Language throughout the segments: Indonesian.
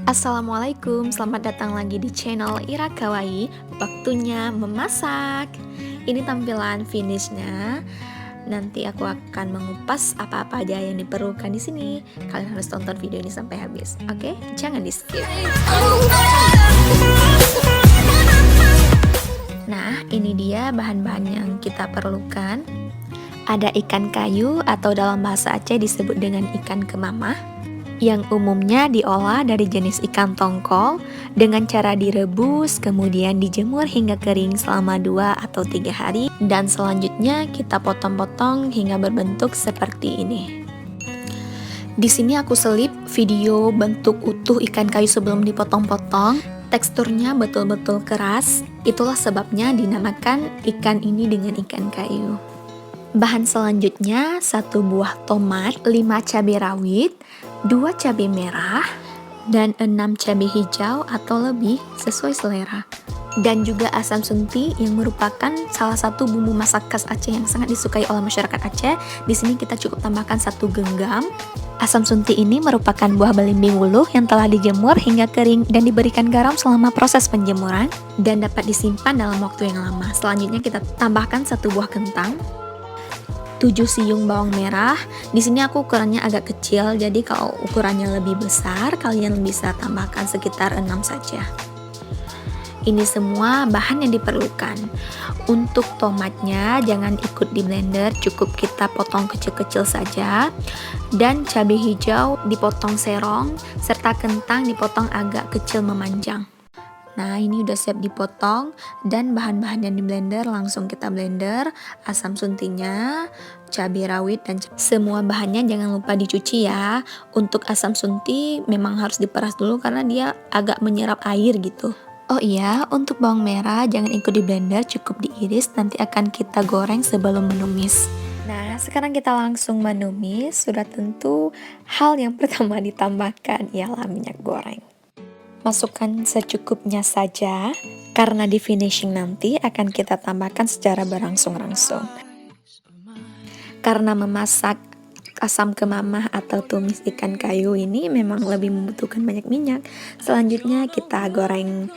Assalamualaikum, selamat datang lagi di channel Ira Kawaii. Waktunya memasak. Ini tampilan finishnya. Nanti aku akan mengupas apa-apa aja yang diperlukan di sini. Kalian harus tonton video ini sampai habis. Oke? Jangan di skip. Nah, ini dia bahan-bahan yang kita perlukan. Ada ikan kayu atau dalam bahasa Aceh disebut dengan ikan kemamah, yang umumnya diolah dari jenis ikan tongkol dengan cara direbus, kemudian dijemur hingga kering selama 2 atau 3 hari, dan selanjutnya kita potong-potong hingga berbentuk seperti ini. Di sini aku selip video bentuk utuh ikan kayu sebelum dipotong-potong. Teksturnya betul-betul keras, itulah sebabnya dinamakan ikan ini dengan ikan kayu. Bahan selanjutnya 1 buah tomat, 5 cabai rawit, 2 cabai merah, dan 6 cabai hijau atau lebih sesuai selera. Dan juga asam sunti yang merupakan salah satu bumbu masak khas Aceh yang sangat disukai oleh masyarakat Aceh. Di sini kita cukup tambahkan 1 genggam. Asam sunti ini merupakan buah belimbing wuluh yang telah dijemur hingga kering dan diberikan garam selama proses penjemuran dan dapat disimpan dalam waktu yang lama. Selanjutnya kita tambahkan 1 buah kentang, 7 siung bawang merah. Di sini aku ukurannya agak kecil, jadi kalau ukurannya lebih besar, kalian bisa tambahkan sekitar 6 saja. Ini semua bahan yang diperlukan. Untuk tomatnya jangan ikut di blender, cukup kita potong kecil-kecil saja. Dan cabai hijau dipotong serong, serta kentang dipotong agak kecil memanjang. Nah, ini udah siap dipotong, dan bahan-bahan yang di blender langsung kita blender. Asam suntinya, cabai rawit, dan semua bahannya jangan lupa dicuci ya. Untuk asam sunti memang harus diperas dulu karena dia agak menyerap air gitu. Oh iya, untuk bawang merah jangan ikut di blender, cukup diiris, nanti akan kita goreng sebelum menumis. Nah, sekarang kita langsung menumis. Sudah tentu hal yang pertama ditambahkan ialah minyak goreng. Masukkan secukupnya saja, karena di finishing nanti akan kita tambahkan secara berangsung-rangsung. Karena memasak asam kemamah atau tumis ikan kayu ini memang lebih membutuhkan banyak minyak. Selanjutnya kita goreng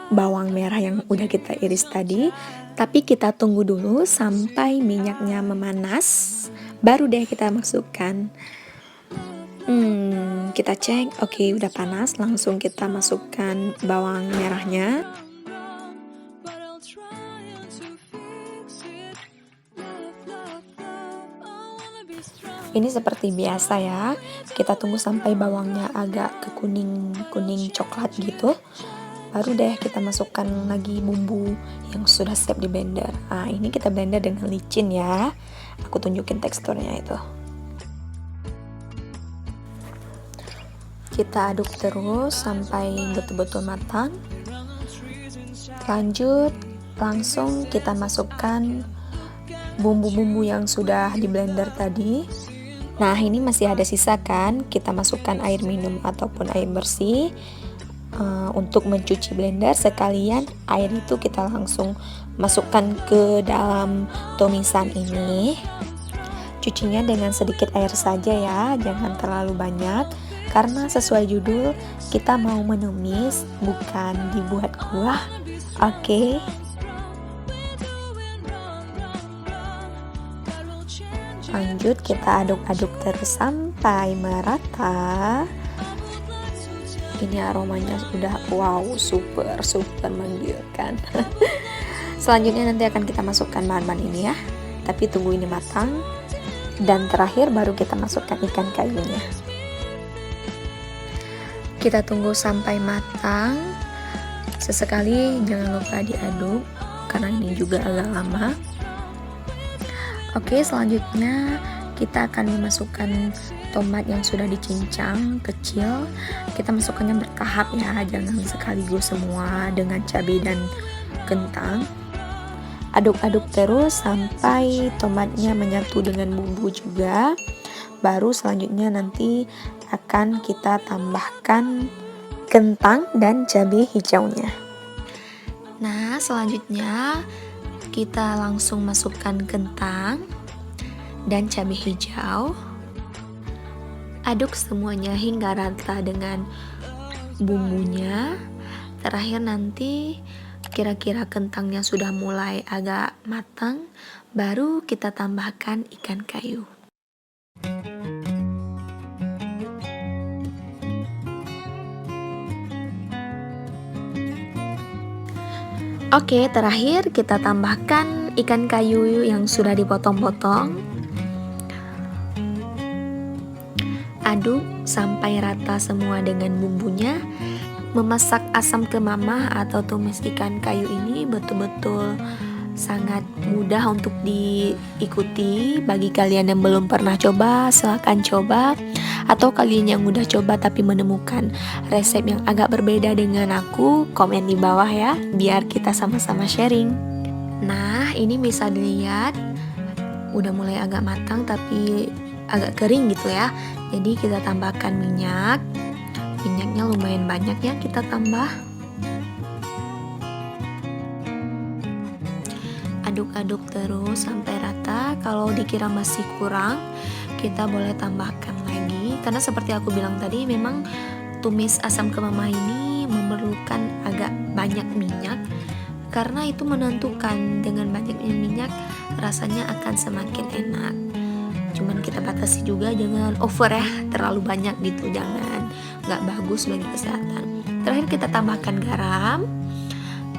bawang merah yang udah kita iris tadi, tapi kita tunggu dulu sampai minyaknya memanas, baru deh kita masukkan. Kita cek, oke, udah panas, langsung kita masukkan bawang merahnya. Ini seperti biasa ya, kita tunggu sampai bawangnya agak kuning coklat gitu, baru deh kita masukkan lagi bumbu yang sudah siap di blender. Nah, ini kita blender dengan licin ya, aku tunjukin teksturnya itu. Kita aduk terus sampai betul-betul matang. Lanjut, langsung kita masukkan bumbu-bumbu yang sudah di blender tadi. Nah, ini masih ada sisa kan, kita masukkan air minum ataupun air bersih untuk mencuci blender. Sekalian air itu kita langsung masukkan ke dalam tumisan ini. Cucinya dengan sedikit air saja ya, jangan terlalu banyak, karena sesuai judul kita mau menumis, bukan dibuat kuah. Oke. Lanjut kita aduk-aduk terus sampai merata. Ini aromanya sudah wow, super menggiurkan. Selanjutnya nanti akan kita masukkan bahan-bahan ini ya, tapi tunggu ini matang. Dan terakhir baru kita masukkan ikan kayunya. Kita tunggu sampai matang. Sesekali jangan lupa diaduk karena ini juga agak lama. Oke, selanjutnya kita akan memasukkan tomat yang sudah dicincang kecil. Kita masukkannya bertahap ya, jangan sekaligus semua dengan cabai dan kentang. Aduk-aduk terus sampai tomatnya menyatu dengan bumbu juga. Baru selanjutnya nanti akan kita tambahkan kentang dan cabai hijaunya. Nah, selanjutnya kita langsung masukkan kentang dan cabai hijau. Aduk semuanya hingga rata dengan bumbunya. Terakhir nanti kira-kira kentangnya sudah mulai agak matang, baru kita tambahkan ikan kayu. Oke, terakhir kita tambahkan ikan kayu yang sudah dipotong-potong. Aduk sampai rata semua dengan bumbunya. Memasak asam kemamah atau tumis ikan kayu ini betul-betul sangat mudah untuk diikuti. Bagi kalian yang belum pernah coba, silahkan coba. Atau kalian yang udah coba tapi menemukan resep yang agak berbeda dengan aku, komen di bawah ya, biar kita sama-sama sharing. Nah, ini bisa dilihat udah mulai agak matang tapi agak kering gitu ya. Jadi kita tambahkan minyak. Minyaknya lumayan banyak ya kita tambah. Aduk-aduk terus sampai rata. Kalau dikira masih kurang, kita boleh tambahkan lagi. Karena seperti aku bilang tadi, memang tumis asam kemamah ini memerlukan agak banyak minyak. Karena itu menentukan, dengan banyaknya minyak rasanya akan semakin enak. Cuman kita batasi juga, jangan over ya, terlalu banyak gitu, jangan, nggak bagus bagi kesehatan. Terakhir kita tambahkan garam.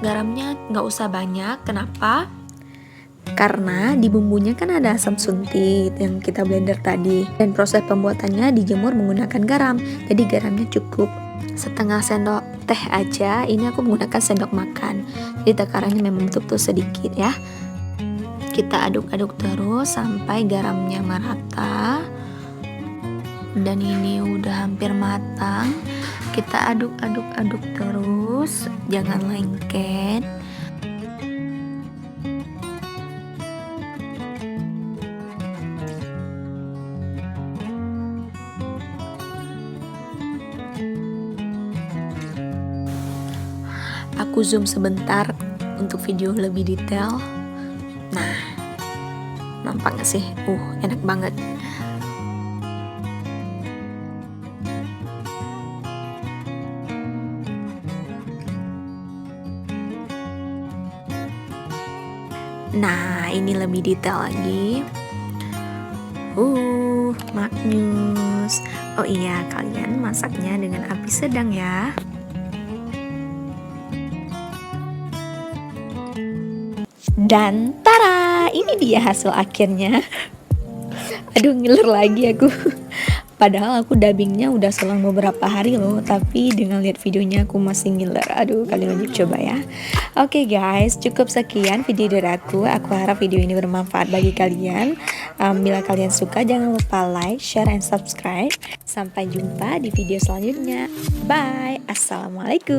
Garamnya nggak usah banyak, kenapa? Karena di bumbunya kan ada asam suntit yang kita blender tadi, dan proses pembuatannya dijemur menggunakan garam. Jadi garamnya cukup setengah sendok teh aja. Ini aku menggunakan sendok makan, jadi takarannya memang betul-betul sedikit ya. Kita aduk-aduk terus sampai garamnya merata. Dan ini udah hampir matang. Kita aduk-aduk terus, jangan lengket. Aku zoom sebentar untuk video lebih detail. Nah, nampak gak sih? Enak banget. Nah, ini lebih detail lagi. Maknyus. Oh iya, kalian masaknya dengan api sedang ya. Dan tara, ini dia hasil akhirnya. Aduh, ngiler lagi aku. Padahal aku dubbingnya udah selang beberapa hari loh, tapi dengan lihat videonya aku masih ngiler. Aduh, kalian wajib coba ya. Oke guys, cukup sekian video dari aku. Aku harap video ini bermanfaat bagi kalian. Bila kalian suka, jangan lupa like, share, and subscribe. Sampai jumpa di video selanjutnya. Bye. Assalamualaikum.